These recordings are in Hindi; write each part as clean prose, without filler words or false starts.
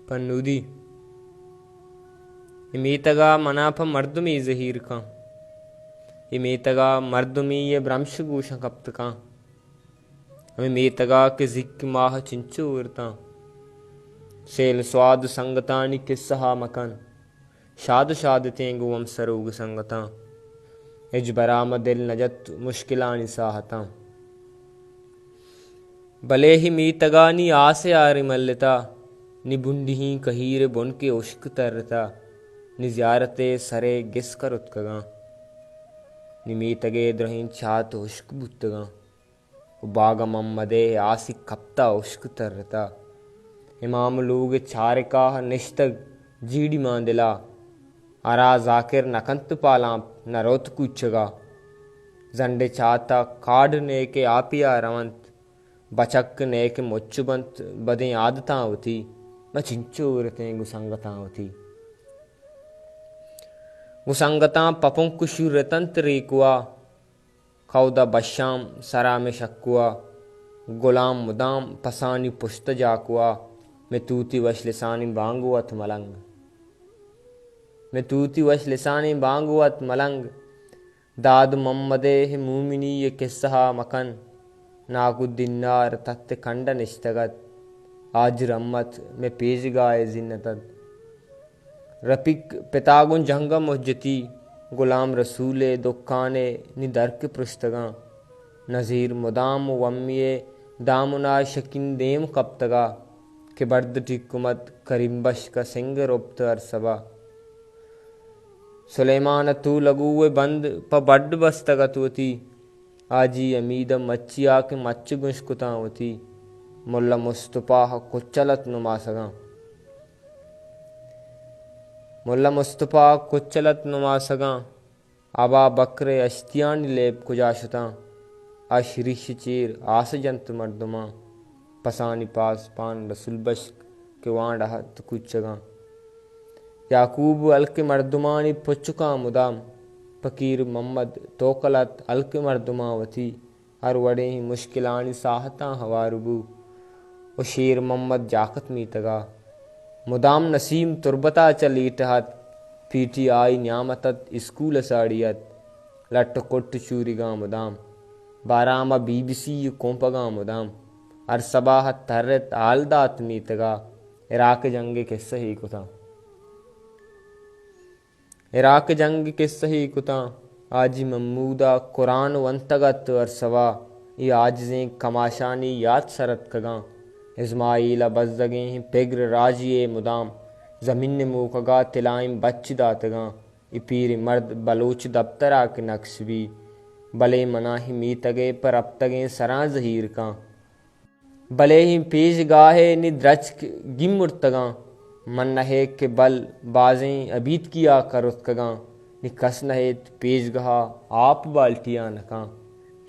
पन्नूदी इमीतगा मनाप मर्दुमी जहीर का इमीतगा मर्दुमी ये ब्रह्मशगूष कप्त का इमीतगा के जिक माह चिंचूरता सेल स्वाद संगतानि किस्सा मकन शाद शाद तेंगु वम सरूग संगता इज बराम दिल नजत मुश्किलानि साहता भले ही मीतगानी आसे आरि मल्लता निबुंडी ही कहीर बुन के उश्क तरता निजारते सरे गिस कर उत्कगा निमीतगे द्रहीन छात उश्क बुत्तगा बाग मम्मदे आसी कप्ता उश्क तरता इमाम लोग छारिका निश्तग जीडी मांदिला आरा जाकिर नकंत पाला नरोत कुचगा जंडे चाता काड ने के आपिया रवंत बचक ने के मुच्चुबंत बदें आदतां होती न चिंचोरतें गुसंगतां होती गुसंगतां पपों कुशु रतंत रेकुआ खौदा बशाम सरा में शक्कुआ गुलाम मुदाम पसानी पुश्त जाकुआ मैं तूती वश लिसानी बांगुअत मलंग मैं तूती वश लिसानी बांगुअत मलंग दाद मम्मदे मूमिनी ये किस्सा मकन नागुद्दीनार तत्ते खंड निष्ठगत आज रम्मत में पेज गाए जिन्नतद रपिक पितागुन जंगम उज्जती गुलाम रसूले दुखाने निदर्क पृष्ठगा नज़ीर मुदाम वम्ये दामुना शकिन देम कप्तगा के बर्द टिकुमत करिम्बश का सिंग रुप्त अरसबा सुलेमान तू लगुए बंद प बड्ड बस्तगत होती आजी अमीद मच्चिया के मच्च गुंशकुता होती मुल्ला मुस्तफा कुचलत नुमासगा मुल्ला मुस्तफा कुचलत नुमासगा आबा बकरे अश्तियान लेब कुजाशता अशरिश चीर आस जंत मर्दमा पसानी पास पान रसुल बश के वाण रहत कुचगा याकूब अलके मर्दुमानी पुचुका मुदाम फकीर मोहम्मद तोकलत अलके मर्दुमावती हर वड़े ही मुश्किलानी साहता हवारुबू उशीर मोहम्मद जाकत मीतगा मुदाम नसीम तुरबता चलीटहत पीटी आई न्यामतत स्कूल साड़ियत लट कोट चूरिगा मुदाम बारामा बीबीसी कोंपगा मुदाम हर सबाह तरत आलदात मीतगा इराक जंग के सही कुता इराक जंग के सही कुता आजी ममूदा कुरान वंतगत अरसवा ये आजजें कमाशानी याद सरत कगा इस्माइला बज़दगें पेग्र राजिए मुदाम ज़मीन मूकगा तिलाइम बच्च दातगा इपीर मर्द बलोच दफ्तरा के नक्श भी भले मना ही मीतगे पर अब तगें सरा जहीर का भले ही पेश गाहे निद्रच गिम मुर्तगा मन नहे के बल बाजें अबीत किया करुतकगा निकस नहेत पेश गहा आप बाल्टिया नका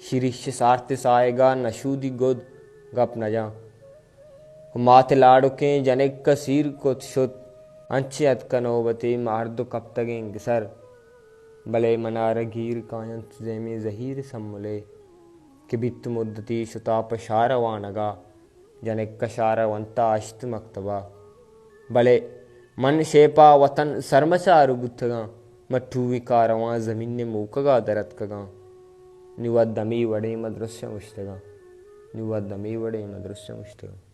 शिरिश सार्थ साएगा नशूदी गुद गप न जा माथे लाड़ुके जनेक कसीर को शुत अंचियत कनोबते मार्दो कब तगेंगे सर भले मनार गीर कायंत जेमे जहीर सम्मुले कि बित मुद्दती शुताप शारवानगा जनेक शारवंता अश्त मक्तबा भले मन शेपा वतन सरमचारु गुत्थगा मट्ठू विकारवां ज़मीन मूकगा दरत कगा निवद्दमी वड़े मदृश्य मुश्तगा निवद्दमी वड़े मदृश्य मुश्तगा।